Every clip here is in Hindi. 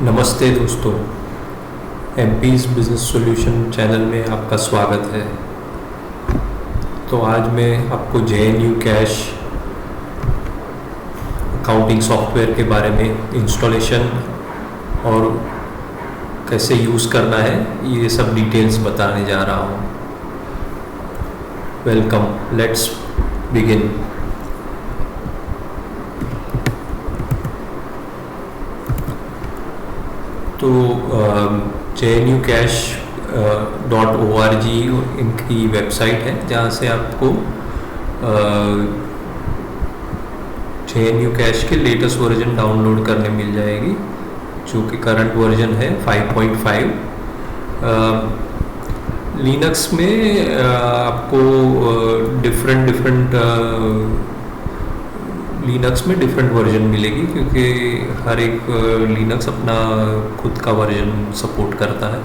नमस्ते दोस्तों। एमपीज बिजनेस सॉल्यूशन चैनल में आपका स्वागत है। तो आज मैं आपको जेएनयू कैश अकाउंटिंग सॉफ्टवेयर के बारे में इंस्टॉलेशन और कैसे यूज़ करना है ये सब डिटेल्स बताने जा रहा हूँ। Welcome, let's begin. तो JNU कैश .org इनकी वेबसाइट है जहाँ से आपको JNU कैश के लेटेस्ट वर्जन डाउनलोड करने मिल जाएगी, जो कि करंट वर्जन है 5.5। लिनक्स में आपको डिफरेंट लिनक्स में डिफरेंट वर्जन मिलेगी, क्योंकि हर एक लिनक्स अपना खुद का वर्जन सपोर्ट करता है।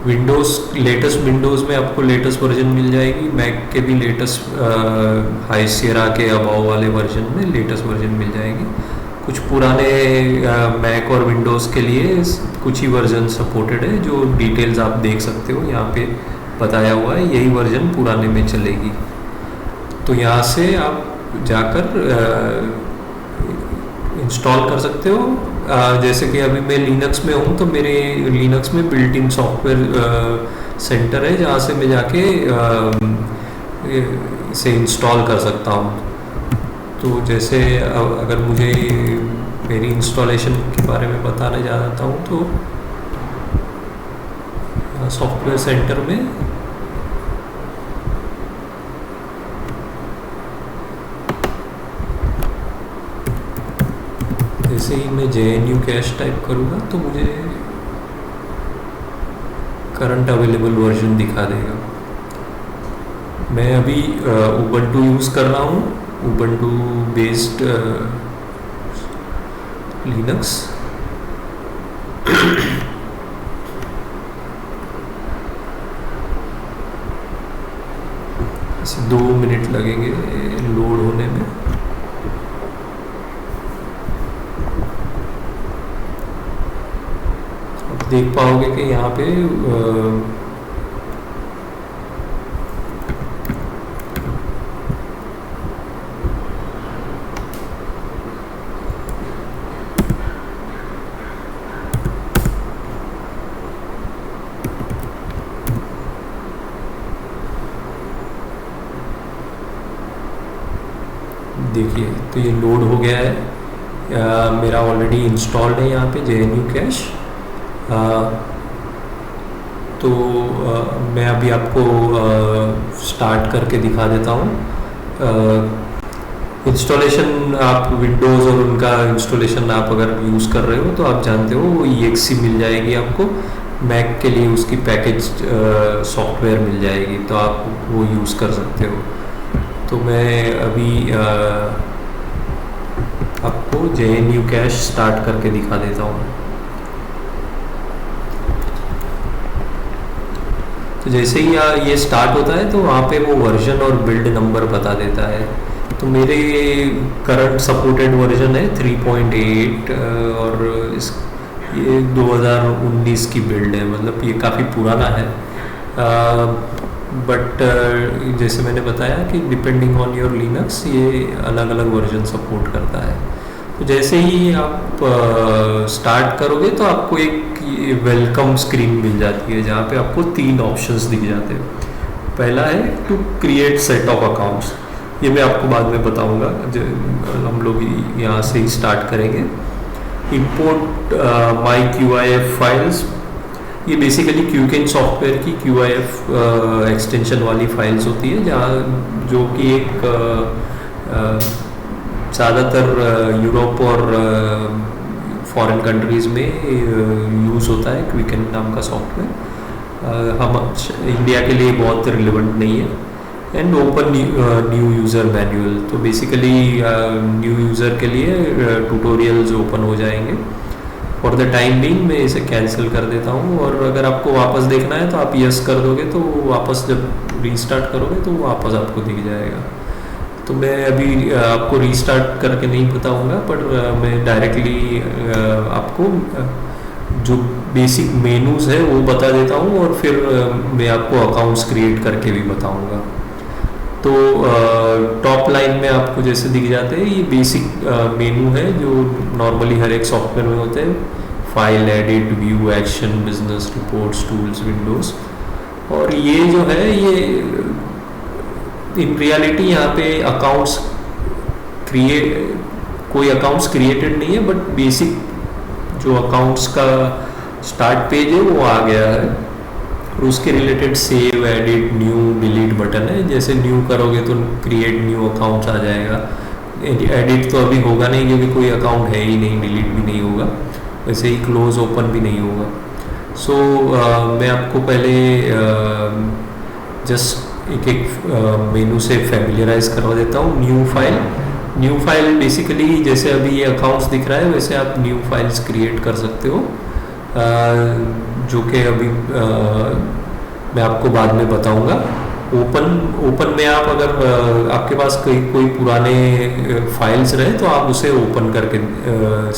विंडोज़ लेटेस्ट विंडोज़ में आपको लेटेस्ट वर्जन मिल जाएगी। मैक के भी लेटेस्ट हाई सियरा के अबाव वाले वर्जन में लेटेस्ट वर्जन मिल जाएगी। कुछ पुराने मैक और विंडोज़ के लिए कुछ ही वर्जन सपोर्टेड है, जो डिटेल्स आप देख सकते हो यहाँ पे बताया हुआ है। यही वर्जन पुराने में चलेगी। तो यहाँ से आप जाकर इंस्टॉल कर सकते हो। जैसे कि अभी मैं लिनक्स में हूँ, तो मेरे लिनक्स में बिल्ट इन सॉफ्टवेयर सेंटर है, जहाँ से मैं जाके इसे इंस्टॉल कर सकता हूँ। तो जैसे अगर मुझे मेरी इंस्टॉलेशन के बारे में बताने जाता हूँ, तो सॉफ्टवेयर सेंटर में जैसे ही मैं JNU कैश टाइप करूँगा तो मुझे करंट अवेलेबल वर्जन दिखा देगा। मैं अभी उबंटू यूज़ कर रहा हूँ, उबंटू बेस्ड लिनक्स। इसे 2 मिनट लगेंगे लोड होने में। देख पाओगे कि यहाँ पे देखिए, तो ये लोड हो गया है। मेरा ऑलरेडी इंस्टॉल्ड है यहाँ पे JNU कैश। तो मैं अभी आपको स्टार्ट करके दिखा देता हूँ। इंस्टॉलेशन आप विंडोज़ और उनका इंस्टॉलेशन आप अगर यूज़ कर रहे हो तो आप जानते हो वो EXE मिल जाएगी आपको। मैक के लिए उसकी पैकेज सॉफ्टवेयर मिल जाएगी, तो आप वो यूज़ कर सकते हो। तो मैं अभी आपको JNU कैश स्टार्ट करके दिखा देता हूँ। तो जैसे ही ये स्टार्ट होता है तो वहाँ पे वो वर्जन और बिल्ड नंबर बता देता है। तो मेरे करंट सपोर्टेड वर्जन है 3.8 और ये 2019 की बिल्ड है, मतलब ये काफ़ी पुराना है। बट जैसे मैंने बताया कि डिपेंडिंग ऑन योर लिनक्स ये अलग अलग वर्जन सपोर्ट करता है। तो जैसे ही आप स्टार्ट करोगे तो आपको एक वेलकम स्क्रीन मिल जाती है, जहाँ पे आपको 3 ऑप्शंस दिख जाते हैं। पहला है to create set of accounts, ये मैं आपको बाद में बताऊंगा। हम लोग यहाँ से ही स्टार्ट करेंगे। इंपोर्ट माई QIF फाइल्स, ये बेसिकली क्यूकेन सॉफ्टवेयर की QIF एक्सटेंशन वाली फाइल्स होती है, जहाँ जो कि एक ज़्यादातर यूरोप और फॉरेन कंट्रीज़ में यूज़ होता है। क्विकन नाम का सॉफ्टवेयर हम इंडिया के लिए बहुत रिलेवेंट नहीं है। And open new user manual, तो बेसिकली न्यू यूज़र के लिए ट्यूटोरियल्स ओपन हो जाएंगे। फॉर द टाइम बीइंग मैं इसे कैंसिल कर देता हूँ, और अगर आपको वापस देखना है तो आप यस कर दोगे, तो वापस जब रीस्टार्ट करोगे तो वापस आपको दिख जाएगा। तो मैं अभी आपको रीस्टार्ट करके नहीं बताऊंगा, पर मैं डायरेक्टली आपको जो बेसिक मेनूज है वो बता देता हूँ, और फिर मैं आपको अकाउंट्स क्रिएट करके भी बताऊंगा। तो टॉप लाइन में आपको जैसे दिख जाते हैं, ये बेसिक मेनू है जो नॉर्मली हर एक सॉफ्टवेयर में होते हैं। File, edit, view, action, business, reports, tools, Windows. और ये जो है ये इन रियलिटी यहाँ पे अकाउंट्स कोई अकाउंट्स क्रिएटेड नहीं है, बट बेसिक जो अकाउंट्स का स्टार्ट पेज है वो आ गया है, और उसके related save, edit, new, delete button है। जैसे न्यू करोगे तो क्रिएट न्यू अकाउंट्स आ जाएगा। एडिट तो अभी होगा नहीं क्योंकि कोई अकाउंट है ही नहीं, डिलीट भी नहीं होगा, वैसे ही क्लोज ओपन भी नहीं होगा। सो मैं आपको पहले जस्ट एक एक मेनू से फैमिलियराइज करवा देता हूँ। न्यू फाइल बेसिकली जैसे अभी ये अकाउंट्स दिख रहा है वैसे आप न्यू फाइल्स क्रिएट कर सकते हो, जो कि अभी मैं आपको बाद में बताऊंगा। ओपन में आप अगर आपके पास कोई पुराने फाइल्स रहे तो आप उसे ओपन करके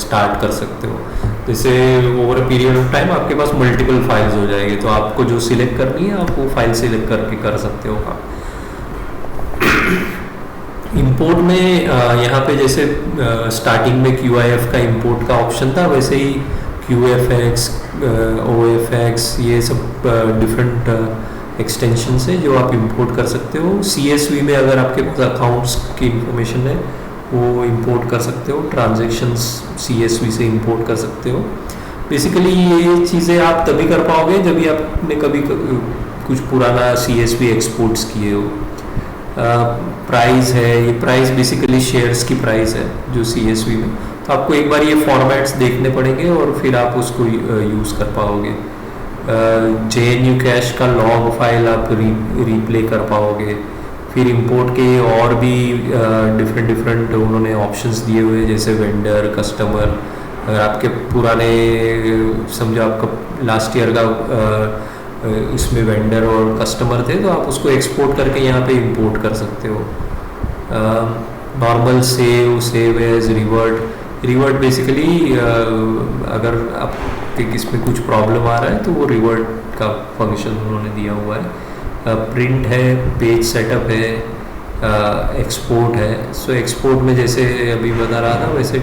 स्टार्ट कर सकते हो। जैसे over a period of time आपके पास मल्टीपल फाइल्स हो जाएंगे, तो आपको जो सिलेक्ट करनी है आप वो फाइल सिलेक्ट करके कर सकते हो। आप इंपोर्ट में यहाँ पे जैसे स्टार्टिंग में QIF का इंपोर्ट का ऑप्शन था, वैसे ही QFX, OFX, ये सब डिफरेंट एक्सटेंशन है जो आप इंपोर्ट कर सकते हो। CSV में अगर आपके पास अकाउंट्स की इंफॉर्मेशन है वो इंपोर्ट कर सकते हो। ट्रांजैक्शंस CSV से इंपोर्ट कर सकते हो। बेसिकली ये चीज़ें आप तभी कर पाओगे जब भी आपने कभी कुछ पुराना CSV एक्सपोर्ट्स किए हो। प्राइस है, ये प्राइस बेसिकली शेयर्स की प्राइस है जो CSV में, तो आपको एक बार ये फॉर्मेट्स देखने पड़ेंगे और फिर आप उसको यूज़ कर पाओगे। JNU कैश का लॉग फाइल आप रिप्ले कर पाओगे। फिर इंपोर्ट के और भी डिफरेंट उन्होंने ऑप्शंस दिए हुए हैं, जैसे वेंडर, कस्टमर। अगर आपके पुराने समझो आपका लास्ट ईयर का इसमें वेंडर और कस्टमर थे तो आप उसको एक्सपोर्ट करके यहाँ पे इंपोर्ट कर सकते हो। Normal save as, revert basically अगर आप इसमें कुछ प्रॉब्लम आ रहा है तो वो रिवर्ट का फंक्शन उन्होंने दिया हुआ है। प्रिंट है, पेज सेटअप है, एक्सपोर्ट है। सो एक्सपोर्ट में जैसे अभी बता रहा था वैसे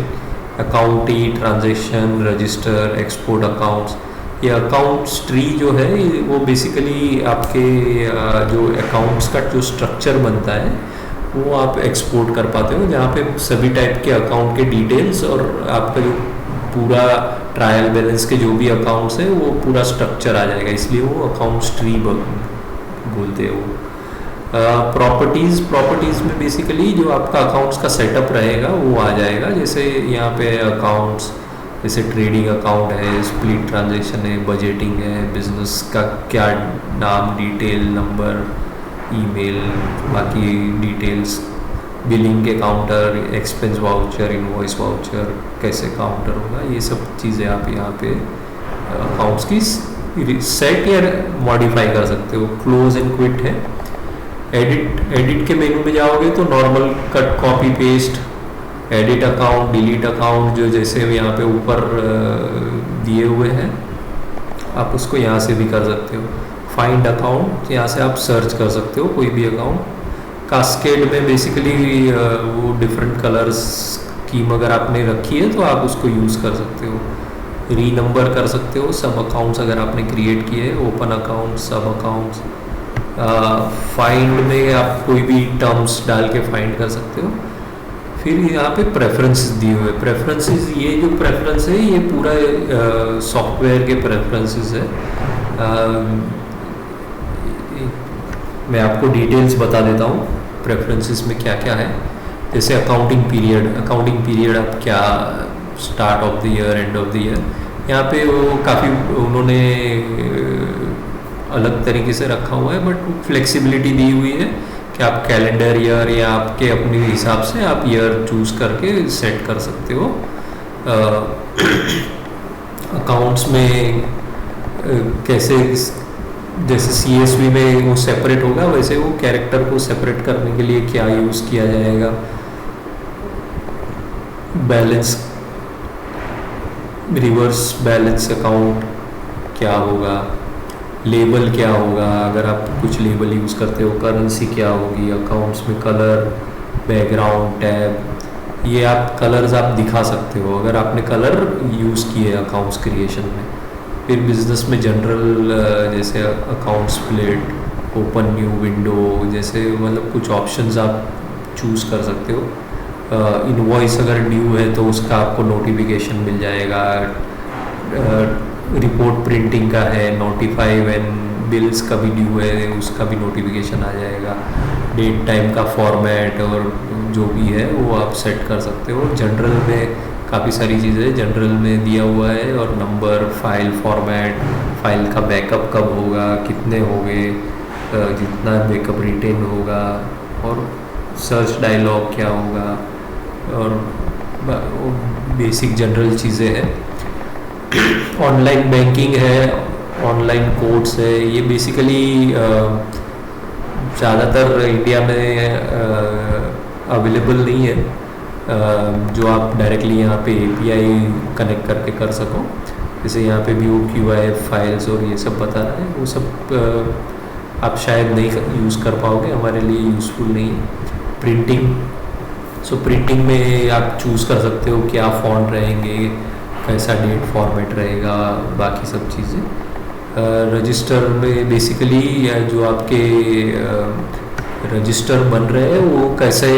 अकाउंटी, ट्रांजैक्शन, रजिस्टर, एक्सपोर्ट अकाउंट्स। ये अकाउंट्स ट्री जो है वो बेसिकली आपके जो अकाउंट्स का जो स्ट्रक्चर बनता है वो आप एक्सपोर्ट कर पाते हो, जहाँ पे सभी टाइप के अकाउंट के डिटेल्स और आपका जो पूरा ट्रायल बैलेंस के जो भी अकाउंट्स है वो पूरा स्ट्रक्चर आ जाएगा, इसलिए वो अकाउंट्स ट्री बोलते हैं वो। प्रॉपर्टीज़ में बेसिकली जो आपका अकाउंट्स का सेटअप रहेगा वो आ जाएगा। जैसे यहाँ पे अकाउंट्स जैसे ट्रेडिंग अकाउंट है, स्प्लिट ट्रांजैक्शन है, बजटिंग है, बिजनेस का क्या नाम, डिटेल, नंबर, ईमेल, बाकी डिटेल्स, बिलिंग के counter, expense voucher, invoice voucher, कैसे काउंटर होगा, ये सब चीज़ें आप यहाँ पे अकाउंट्स की सेट या मॉडिफाई कर सकते हो। क्लोज एंड क्विट है। एडिट के मेनू में जाओगे तो normal cut, copy, paste, edit account, delete account जो जैसे यहाँ पे ऊपर दिए हुए हैं आप उसको यहाँ से भी कर सकते हो। फाइंड अकाउंट, यहाँ से आप सर्च कर सकते हो कोई भी अकाउंट। कास्केड में बेसिकली वो डिफरेंट कलर्स स्कीम अगर आपने रखी है तो आप उसको यूज़ कर सकते हो। री नंबर कर सकते हो सब अकाउंट्स अगर आपने क्रिएट किए, ओपन अकाउंट, सब अकाउंट्स। फाइंड में आप कोई भी टर्म्स डाल के फाइंड कर सकते हो। फिर यहाँ पे प्रेफरेंसेस दिए हुए, प्रेफरेंसेस, ये जो प्रेफरेंस है ये पूरा सॉफ्टवेयर के प्रेफरेंसेस है। मैं आपको डिटेल्स बता देता हूँ प्रेफरेंसेस में क्या क्या है। जैसे अकाउंटिंग पीरियड आप क्या, start of the year, end of the year, यहाँ पे वो काफ़ी उन्होंने अलग तरीके से रखा हुआ है, बट फ्लेक्सिबिलिटी दी हुई है कि आप कैलेंडर ईयर या आपके अपने हिसाब से आप ईयर चूज़ करके सेट कर सकते हो। अकाउंट्स में कैसे जैसे CSV में वो सेपरेट होगा, वैसे वो कैरेक्टर को सेपरेट करने के लिए क्या यूज़ किया जाएगा, बैलेंस, रिवर्स बैलेंस अकाउंट क्या होगा, लेबल क्या होगा, अगर आप कुछ लेबल यूज़ करते हो, करेंसी क्या होगी, अकाउंट्स में कलर, बैकग्राउंड, टैब, ये आप कलर्स आप दिखा सकते हो अगर आपने कलर यूज़ किए अकाउंट्स क्रिएशन में। फिर बिजनेस में जनरल, जैसे account split, open new window, जैसे मतलब कुछ ऑप्शंस आप चूज़ कर सकते हो। इनवॉइस अगर ड्यू है तो उसका आपको नोटिफिकेशन मिल जाएगा। रिपोर्ट प्रिंटिंग का है, नोटिफाई व्हेन बिल्स का भी ड्यू है उसका भी नोटिफिकेशन आ जाएगा। डेट टाइम का फॉर्मेट और जो भी है वो आप सेट कर सकते हो। जनरल में काफ़ी सारी चीज़ें जनरल में दिया हुआ है, और नंबर, फाइल फॉर्मेट, फाइल का बैकअप कब होगा, कितने होंगे, जितना बैकअप रिटेन होगा, और सर्च डायलॉग क्या होगा, और बेसिक जनरल चीज़ें हैं। ऑनलाइन बैंकिंग है, ऑनलाइन कोड्स है, ये बेसिकली ज़्यादातर इंडिया में अवेलेबल नहीं है, जो आप डायरेक्टली यहाँ पे API कनेक्ट करके कर सको। जैसे यहाँ पे भी OQI फाइल्स और ये सब बता रहा है, वो सब आप शायद नहीं यूज़ कर पाओगे, हमारे लिए यूज़फुल नहीं है। प्रिंटिंग, सो प्रिंटिंग में आप चूज़ कर सकते हो क्या फ़ॉन्ट रहेंगे, कैसा डेट फॉर्मेट रहेगा, बाकी सब चीज़ें। रजिस्टर में बेसिकली जो आपके रजिस्टर बन रहे हैं वो कैसे,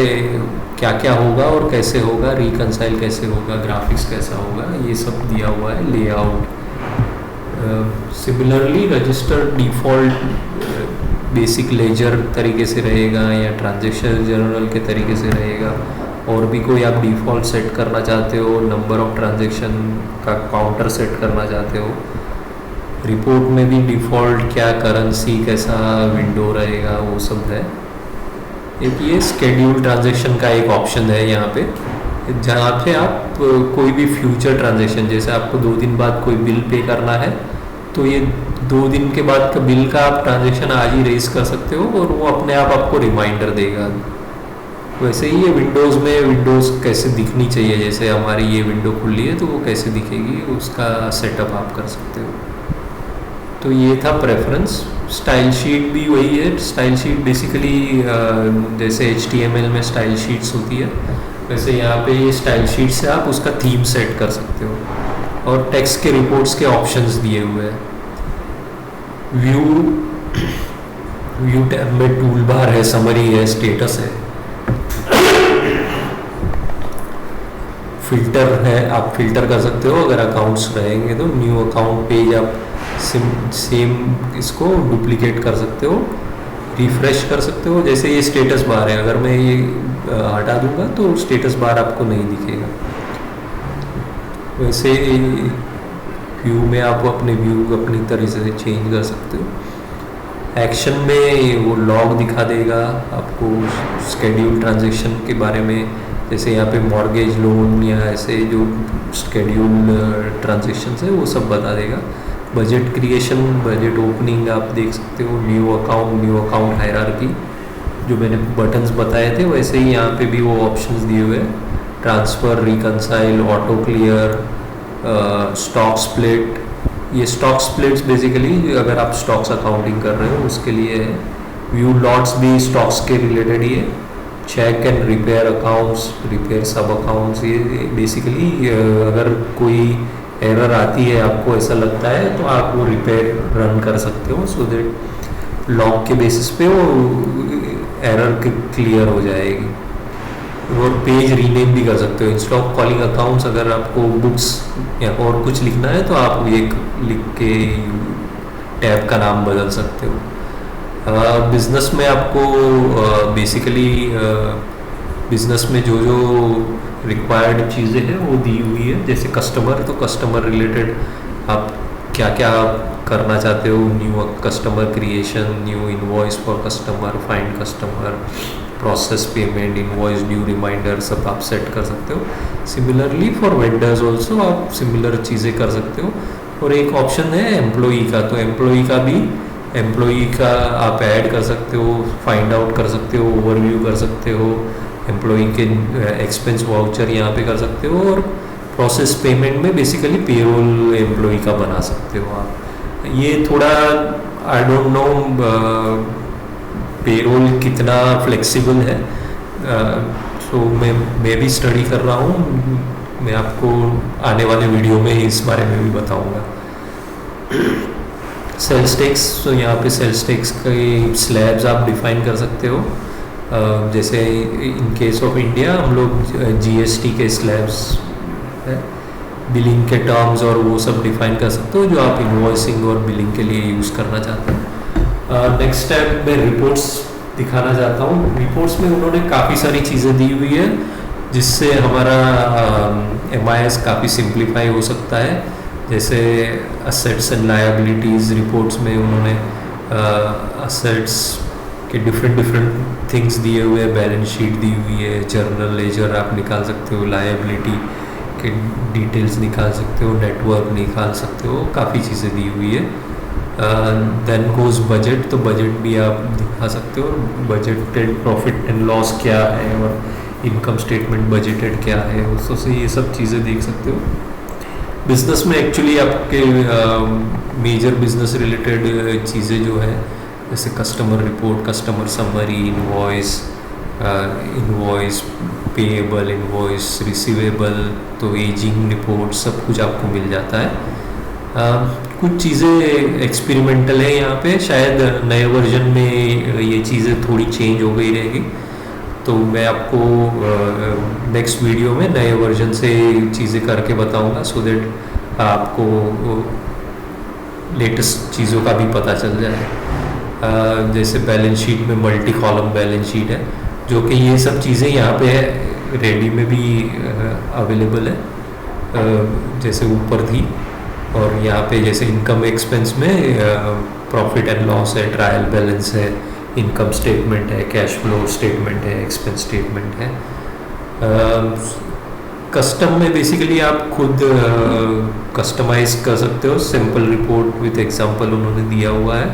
क्या क्या होगा और कैसे होगा, रिकंसाइल कैसे होगा, ग्राफिक्स कैसा होगा, ये सब दिया हुआ है। Layout, similarly register default basic ledger तरीके से रहेगा या ट्रांजैक्शन जर्नल के तरीके से रहेगा, और भी कोई आप डिफ़ॉल्ट सेट करना चाहते हो, नंबर ऑफ ट्रांजैक्शन का काउंटर सेट करना चाहते हो। रिपोर्ट में भी डिफ़ॉल्ट क्या करेंसी कैसा विंडो रहेगा वो सब है। एक ये स्केड्यूल ट्रांजैक्शन का एक ऑप्शन है यहाँ पे, जहाँ पे आप कोई भी फ्यूचर ट्रांजैक्शन, जैसे आपको 2 दिन बाद कोई बिल पे करना है तो ये 2 दिन के बाद का बिल का आप ट्रांजैक्शन आज ही रेज कर सकते हो और वो अपने आप आपको रिमाइंडर देगा। वैसे ही ये विंडोज़ में विंडोज़ कैसे दिखनी चाहिए, जैसे हमारी ये विंडो खुली है तो वो कैसे दिखेगी उसका सेटअप आप कर सकते हो। तो ये था प्रेफरेंस। स्टाइल शीट भी वही है। स्टाइल शीट बेसिकली जैसे HTML में स्टाइल शीट्स होती है, वैसे यहाँ पे ये स्टाइल शीट से आप उसका थीम सेट कर सकते हो, और टेक्स्ट के रिपोर्ट्स के ऑप्शंस दिए हुए हैं। व्यू टैब में टूल बार है, समरी है, स्टेटस है, फिल्टर है, आप फिल्टर कर सकते हो अगर अकाउंट्स रहेंगे तो। न्यू अकाउंट पेज आप सेम इसको डुप्लीकेट कर सकते हो, रिफ्रेश कर सकते हो। जैसे ये स्टेटस बार है, अगर मैं ये हटा दूंगा तो स्टेटस बार आपको नहीं दिखेगा। वैसे व्यू में आप अपने व्यू अपनी तरह से चेंज कर सकते हो। एक्शन में वो लॉग दिखा देगा आपको स्केड्यूल ट्रांजैक्शन के बारे में, जैसे यहाँ पे मॉर्गेज लोन या ऐसे जो स्केड्यूल ट्रांजैक्शंस है वो सब बता देगा। बजट क्रिएशन, बजट ओपनिंग आप देख सकते हो। न्यू अकाउंट हायरार्की, जो मैंने बटन्स बताए थे वैसे ही यहाँ पे भी वो ऑप्शंस दिए हुए हैं। Transfer, reconcile, auto clear, stock split. ये स्टॉक स्प्लिट्स बेसिकली अगर आप स्टॉक्स अकाउंटिंग कर रहे हो उसके लिए है। व्यू लॉट्स भी स्टॉक्स के रिलेटेड ही है। Check and repair accounts, repair सब अकाउंट्स, ये बेसिकली अगर कोई एरर आती है, आपको ऐसा लगता है तो आप वो रिपेयर रन कर सकते हो, सो दैट लॉग के बेसिस पे वो एरर क्लियर हो जाएगी। और पेज रीनेम भी कर सकते हो। इंस्टेड ऑफ कॉलिंग अकाउंट्स, अगर आपको बुक्स या और कुछ लिखना है तो आप ये लिख के टैब का नाम बदल सकते हो। बिज़नेस में आपको बेसिकली बिज़नेस में जो जो रिक्वायर्ड चीज़ें हैं वो दी हुई है। जैसे कस्टमर, तो कस्टमर रिलेटेड आप क्या क्या करना चाहते हो, new customer creation, new invoice for customer, find customer, process payment, invoice due reminder, सब आप सेट कर सकते हो। सिमिलरली फॉर वेंडर्स ऑल्सो आप सिमिलर चीज़ें कर सकते हो। और एक ऑप्शन है एम्प्लॉई का, तो एम्प्लॉई का भी एम्प्लॉई का आप ऐड कर सकते हो, फाइंड आउट कर सकते हो, ओवरव्यू कर सकते हो, एम्प्लॉई के एक्सपेंस वाउचर यहाँ पे कर सकते हो, और प्रोसेस पेमेंट में बेसिकली पेरोल एम्प्लॉई का बना सकते हो आप। ये थोड़ा आई डोंट नो पेरोल कितना फ्लेक्सिबल है, सो मैं भी स्टडी कर रहा हूँ। मैं आपको आने वाले वीडियो में इस बारे में भी बताऊँगा। सेल्स टैक्स, तो यहाँ पे सेल्स टैक्स के स्लैब्स आप डिफाइन कर सकते हो। जैसे इन केस ऑफ इंडिया हम लोग जीएसटी के स्लैब्स है, बिलिंग के टर्म्स और वो सब डिफाइन कर सकते हो जो आप इनवॉइसिंग और बिलिंग के लिए यूज़ करना चाहते हैं। नेक्स्ट स्टेप मैं रिपोर्ट्स दिखाना चाहता हूँ। रिपोर्ट्स में उन्होंने काफ़ी सारी चीज़ें दी हुई है जिससे हमारा MIS काफ़ी सिंप्लीफाई हो सकता है। जैसे असेट्स एंड लायबिलिटीज़ रिपोर्ट्स में उन्होंने असेट्स के डिफरेंट थिंग्स दिए हुए हैं, बैलेंस शीट दी हुई है, जर्नल लेजर आप निकाल सकते हो, लायबिलिटी के डिटेल्स निकाल सकते हो, नेटवर्क निकाल सकते हो, काफ़ी चीज़ें दी हुई है। देन गोज बजट, तो बजट भी आप दिखा सकते हो, बजटेड प्रॉफिट एंड लॉस क्या है और इनकम स्टेटमेंट बजटेड क्या है, उससे ये सब चीज़ें देख सकते हो। बिजनेस में एक्चुअली आपके मेजर बिजनेस रिलेटेड चीज़ें जो है जैसे customer report, customer summary, invoice payable, invoice receivable, तो एजिंग रिपोर्ट सब कुछ आपको मिल जाता है। कुछ चीज़ें एक्सपेरिमेंटल है यहाँ पे, शायद नए वर्जन में ये चीज़ें थोड़ी चेंज हो गई रहेगी, तो मैं आपको नेक्स्ट वीडियो में नए वर्जन से चीज़ें करके बताऊंगा, सो दैट आपको लेटेस्ट चीज़ों का भी पता चल जाए। जैसे बैलेंस शीट में मल्टी कॉलम बैलेंस शीट है, जो कि ये सब चीज़ें यहाँ पे रेडी में भी अवेलेबल है, जैसे ऊपर थी। और यहाँ पे जैसे इनकम एक्सपेंस में प्रॉफिट एंड लॉस है, ट्रायल बैलेंस है, इनकम स्टेटमेंट है, कैश फ्लो स्टेटमेंट है, एक्सपेंस स्टेटमेंट है। कस्टम में बेसिकली आप खुद कस्टमाइज कर सकते हो, सिंपल रिपोर्ट विथ एग्जांपल उन्होंने दिया हुआ है।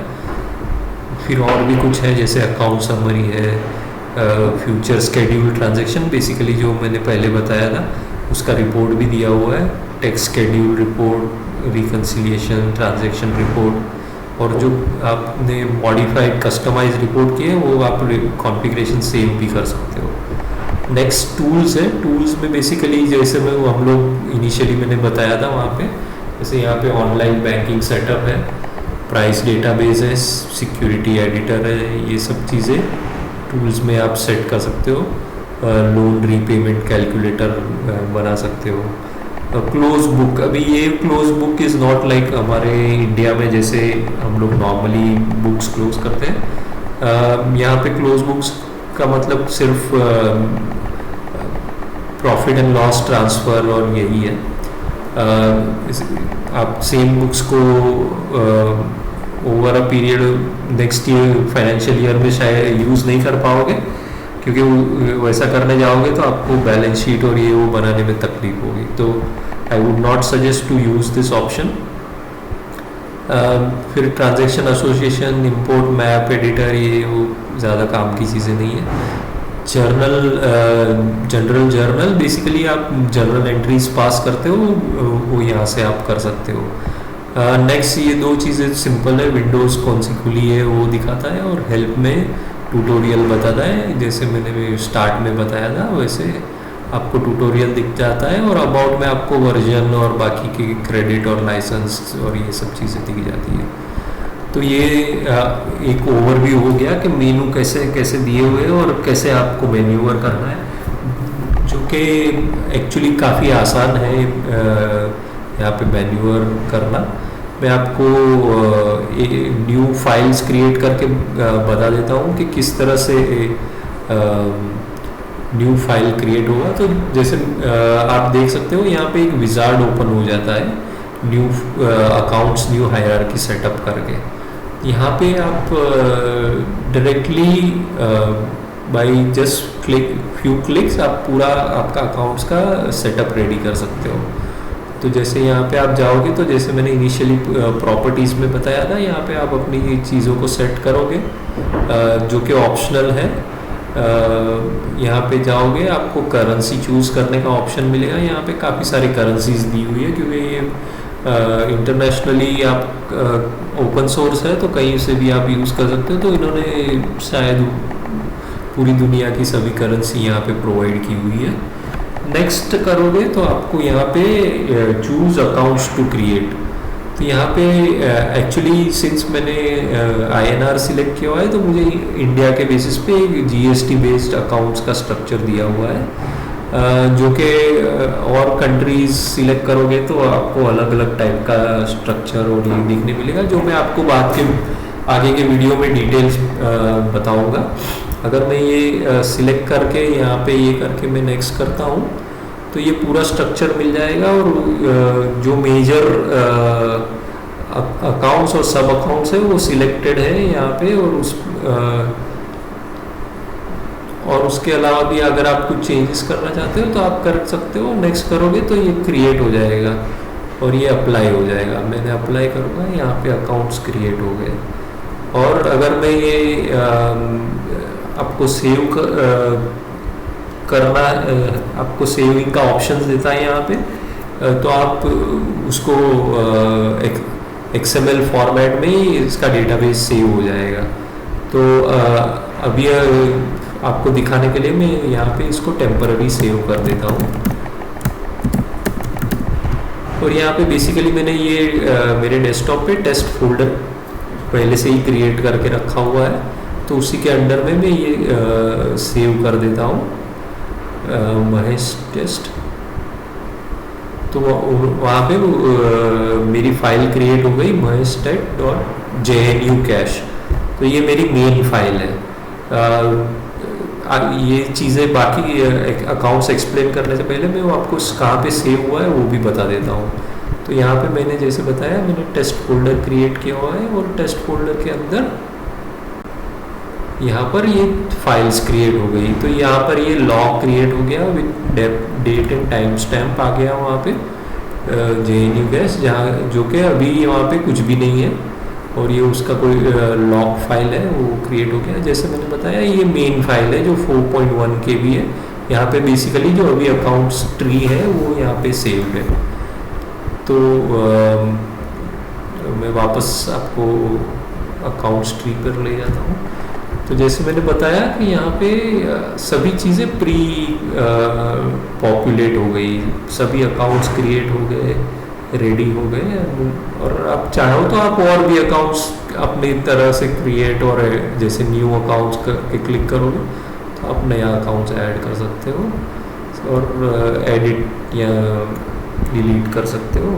फिर और भी कुछ है जैसे अकाउंट समरी है, फ्यूचर स्केड्यूल ट्रांजैक्शन, बेसिकली जो मैंने पहले बताया था उसका रिपोर्ट भी दिया हुआ है, tax schedule report, reconciliation transaction report, और जो आपने मॉडिफाइड कस्टमाइज रिपोर्ट किए वो आप कॉन्फ़िगरेशन सेव भी कर सकते हो। नेक्स्ट टूल्स है, टूल्स में बेसिकली जैसे मैं हम लोग इनिशियली मैंने बताया था वहाँ पे, जैसे यहाँ पे ऑनलाइन बैंकिंग सेटअप है, प्राइस डेटाबेस है, सिक्योरिटी एडिटर है, ये सब चीज़ें टूल्स में आप सेट कर सकते हो। लोन रीपेमेंट कैलकुलेटर बना सकते हो। क्लोज बुक, अभी ये close book is not like हमारे इंडिया में जैसे हम लोग नॉर्मली बुक्स क्लोज करते हैं। यहाँ पे क्लोज बुक्स का मतलब सिर्फ प्रॉफिट एंड लॉस ट्रांसफ़र और यही है। आप सेम बुक्स को over a period next year financial year में शायद यूज़ नहीं कर पाओगे, क्योंकि वैसा करने जाओगे तो आपको बैलेंस शीट और ये वो बनाने में तकलीफ होगी। तो I would not suggest to use this option. फिर transaction association, import map editor, ये वो ज़्यादा काम की चीज़ें नहीं है। जनरल जर्नल, बेसिकली आप जर्नल एंट्रीज पास करते हो, वो यहाँ से आप कर सकते हो। नेक्स्ट ये दो चीज़ें सिंपल है, विंडोज़ कौन सी खुली है वो दिखाता है, और हेल्प में ट्यूटोरियल बताता है, जैसे मैंने स्टार्ट में बताया था वैसे आपको ट्यूटोरियल दिख जाता है, और अबाउट में आपको वर्जन और बाकी के क्रेडिट और लाइसेंस और ये सब चीज़ें दिख जाती है। तो ये एक ओवरव्यू हो गया कि मेनू कैसे कैसे दिए हुए हैं और कैसे आपको मेन्यूवर करना है, जो कि एक्चुअली काफ़ी आसान है यहाँ पे मेन्यूवर करना। मैं आपको न्यू फाइल्स क्रिएट करके बता देता हूँ कि किस तरह से न्यू फाइल क्रिएट होगा। तो जैसे आप देख सकते हो यहाँ पे एक विजार्ड ओपन हो जाता है, new accounts new hierarchy setup करके। यहाँ पे आप directly by just few clicks आप पूरा आपका अकाउंट्स का सेटअप रेडी कर सकते हो। तो जैसे यहाँ पे आप जाओगे तो जैसे मैंने इनिशियली प्रॉपर्टीज़ में बताया था, यहाँ पे आप अपनी चीज़ों को सेट करोगे जो कि ऑप्शनल है। यहाँ पे जाओगे, आपको करेंसी चूज़ करने का ऑप्शन मिलेगा। यहाँ पे काफ़ी सारी करेंसीज दी हुई है, क्योंकि ये इंटरनेशनली आप ओपन सोर्स है तो कहीं से भी आप यूज़ कर सकते हो। तो इन्होंने शायद पूरी दुनिया की सभी करेंसी यहाँ पे प्रोवाइड की हुई है। नेक्स्ट करोगे तो आपको यहाँ पे चूज़ अकाउंट्स टू क्रिएट। तो यहाँ पे एक्चुअली सिंस मैंने INR सिलेक्ट किया हुआ है तो मुझे इंडिया के बेसिस पे GST बेस्ड अकाउंट्स का स्ट्रक्चर दिया हुआ है, जो कि और कंट्रीज सिलेक्ट करोगे तो आपको अलग अलग टाइप का स्ट्रक्चर और ये देखने मिलेगा, जो मैं आपको बाद के आगे के वीडियो में डिटेल्स बताऊंगा। अगर मैं ये सिलेक्ट करके यहाँ पे ये करके मैं नेक्स्ट करता हूँ तो ये पूरा स्ट्रक्चर मिल जाएगा, और जो मेजर अकाउंट्स और सब अकाउंट्स है वो सिलेक्टेड है यहाँ पे। और उसके अलावा भी अगर आप कुछ चेंजेस करना चाहते हो तो आप कर सकते हो। नेक्स्ट करोगे तो ये क्रिएट हो जाएगा और ये अप्लाई हो जाएगा। मैंने अप्लाई करूँगा, यहाँ पे अकाउंट्स क्रिएट हो गए। और अगर मैं ये आपको सेव करना, आपको सेविंग का ऑप्शन देता है यहाँ पे, तो आप उसको XML फॉर्मेट में ही इसका डेटाबेस सेव हो जाएगा। तो अभी आपको दिखाने के लिए मैं यहाँ पे इसको टेम्पररी सेव कर देता हूँ। और यहाँ पे बेसिकली मैंने ये मेरे डेस्कटॉप पे टेस्ट फोल्डर पहले से ही क्रिएट करके रखा हुआ है, तो उसी के अंडर में मैं ये सेव कर देता हूँ, महेश टेस्ट। तो वहाँ पे मेरी फाइल क्रिएट हो गई mahesh.jnu cache। तो ये मेरी मेन फाइल है। ये चीज़ें बाकी अकाउंट्स एक्सप्लेन करने से पहले मैं वो आपको कहाँ पे सेव हुआ है वो भी बता देता हूँ। तो यहाँ पे मैंने जैसे बताया, मैंने टेस्ट फोल्डर क्रिएट किया हुआ है, और टेस्ट फोल्डर के अंदर यहाँ पर ये फाइल्स क्रिएट हो गई। तो यहाँ पर ये लॉग क्रिएट हो गया with date and time stamp आ गया वहाँ पे JNU cache, जहाँ जो कि अभी वहाँ पे कुछ भी नहीं है, और ये उसका कोई लॉग फाइल है वो क्रिएट हो गया। जैसे मैंने बताया, ये मेन फाइल है जो 4.1 KB है। यहाँ पे बेसिकली जो अभी अकाउंट्स ट्री है वो यहाँ पे सेव है। तो मैं वापस आपको अकाउंट्स ट्री पर ले जाता हूँ। तो जैसे मैंने बताया कि यहाँ पे सभी चीज़ें प्री पॉपुलेट हो गई, सभी अकाउंट्स क्रिएट हो गए, रेडी हो गए। और आप चाहो तो आप और भी अकाउंट्स अपनी तरह से क्रिएट, और जैसे न्यू अकाउंट्स के क्लिक करोगे तो आप नया अकाउंट्स ऐड कर सकते हो, और एडिट या डिलीट कर सकते हो।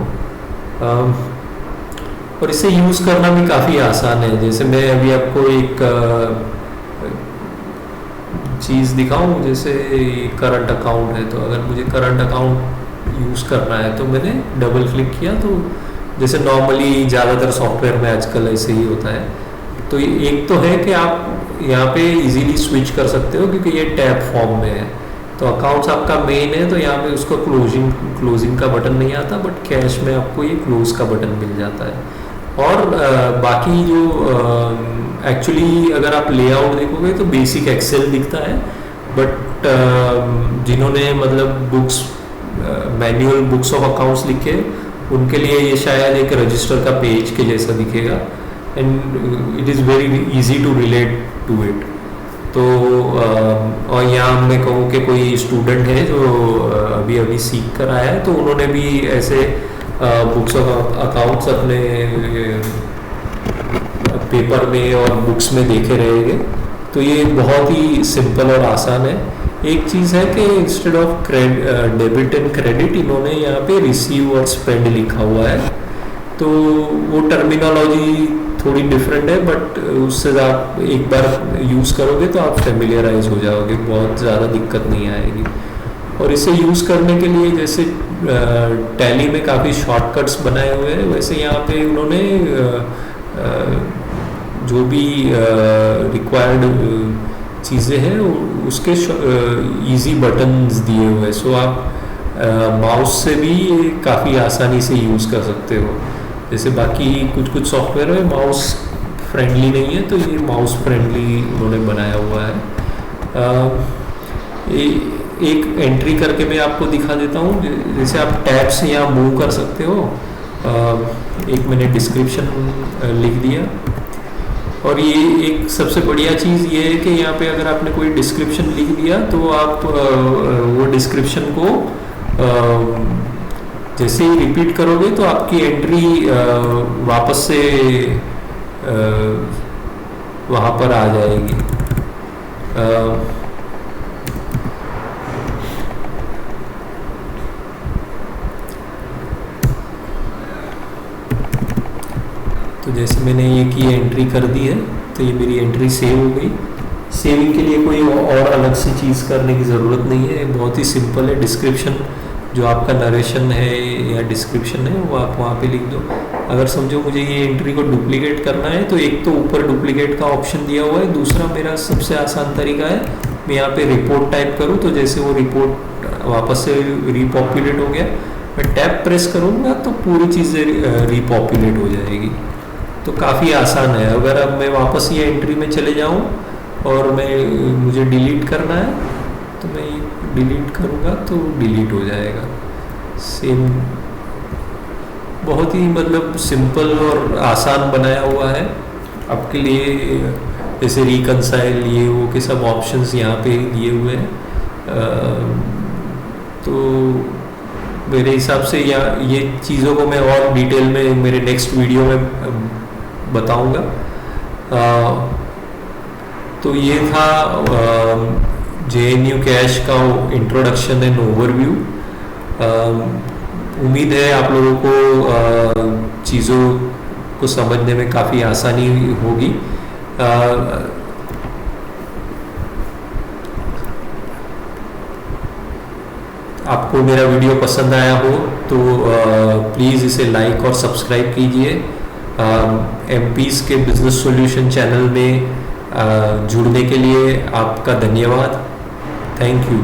और इसे यूज़ करना भी काफ़ी आसान है। जैसे मैं अभी आपको एक चीज़ दिखाऊं, जैसे करंट अकाउंट है, तो अगर मुझे करंट अकाउंट यूज़ करना है तो मैंने डबल क्लिक किया, तो जैसे नॉर्मली ज़्यादातर सॉफ्टवेयर में आजकल ऐसे ही होता है। तो एक तो है कि आप यहाँ पे इजीली स्विच कर सकते हो, क्योंकि ये टैब फॉर्म में है। तो अकाउंट्स आपका मेन है तो यहाँ पे उसको क्लोजिंग का बटन नहीं आता, बट कैश में आपको ये क्लोज का बटन मिल जाता है। और बाकी जो एक्चुअली अगर आप लेआउट देखोगे तो बेसिक एक्सेल दिखता है, बट जिन्होंने मतलब books manual books of accounts लिखे उनके लिए ये शायद एक रजिस्टर का पेज के जैसा दिखेगा, and it is very easy to relate to it. तो और यहाँ मैं कहूँ कि कोई स्टूडेंट है जो अभी अभी सीख कर आया है, तो उन्होंने भी ऐसे बुक्स ऑफ अकाउंट्स अपने पेपर में और बुक्स में देखे रहेंगे। तो ये बहुत ही सिंपल और आसान है। एक चीज़ है कि instead of debit and credit इन्होंने यहाँ पे रिसीव और स्पेंड लिखा हुआ है, तो वो टर्मिनोलॉजी थोड़ी डिफरेंट है, बट उससे आप एक बार यूज़ करोगे तो आप फेमिलियराइज हो जाओगे, बहुत ज़्यादा दिक्कत नहीं आएगी। और इसे यूज़ करने के लिए जैसे टैली में काफ़ी शॉर्टकट्स बनाए हुए हैं, वैसे यहाँ पे उन्होंने जो भी रिक्वायर्ड चीज़ें हैं उसके इजी बटन्स दिए हुए हैं। सो आप माउस से भी काफ़ी आसानी से यूज़ कर सकते हो। जैसे बाकी कुछ कुछ सॉफ्टवेयर है माउस फ्रेंडली नहीं है, तो ये माउस फ्रेंडली उन्होंने बनाया हुआ है। एक एंट्री करके मैं आपको दिखा देता हूँ, जैसे आप टैब से यहाँ मूव कर सकते हो। एक मैंने डिस्क्रिप्शन लिख दिया, और ये एक सबसे बढ़िया चीज़ ये है कि यहाँ पे अगर आपने कोई डिस्क्रिप्शन लिख दिया तो आप वो डिस्क्रिप्शन को जैसे ही रिपीट करोगे तो आपकी एंट्री वापस से वहाँ पर आ जाएगी। तो जैसे मैंने ये की एंट्री कर दी है, तो ये मेरी एंट्री सेव हो गई। सेविंग के लिए कोई और अलग से चीज़ करने की ज़रूरत नहीं है, बहुत ही सिंपल है। डिस्क्रिप्शन जो आपका नरेशन है या डिस्क्रिप्शन है वो आप वहाँ पे लिख दो। अगर समझो मुझे ये एंट्री को डुप्लीकेट करना है, तो एक तो ऊपर डुप्लीकेट का ऑप्शन दिया हुआ है, दूसरा मेरा सबसे आसान तरीका है, मैं यहाँ पे रिपोर्ट टाइप करूँ तो जैसे वो रिपोर्ट वापस से रीपॉपुलेट हो गया, मैं टैब प्रेस करूँगा तो पूरी चीज़ें रीपॉपुलेट हो जाएगी। तो काफ़ी आसान है। अगर अब मैं वापस ये एंट्री में चले जाऊँ और मुझे डिलीट करना है, तो मैं डिलीट करूँगा तो डिलीट हो जाएगा। सेम, बहुत ही मतलब सिंपल और आसान बनाया हुआ है आपके लिए। जैसे रिकंसाइल ये वो के सब ऑप्शंस यहाँ पे दिए हुए हैं। तो मेरे हिसाब से ये चीज़ों को मैं और डिटेल में मेरे नेक्स्ट वीडियो में बताऊँगा। तो ये था JNU कैश का इंट्रोडक्शन एंड ओवरव्यू। उम्मीद है आप लोगों को चीज़ों को समझने में काफ़ी आसानी होगी। आपको मेरा वीडियो पसंद आया हो तो प्लीज़ इसे लाइक और सब्सक्राइब कीजिए। MP's के बिजनेस सॉल्यूशन चैनल में जुड़ने के लिए आपका धन्यवाद। Thank you.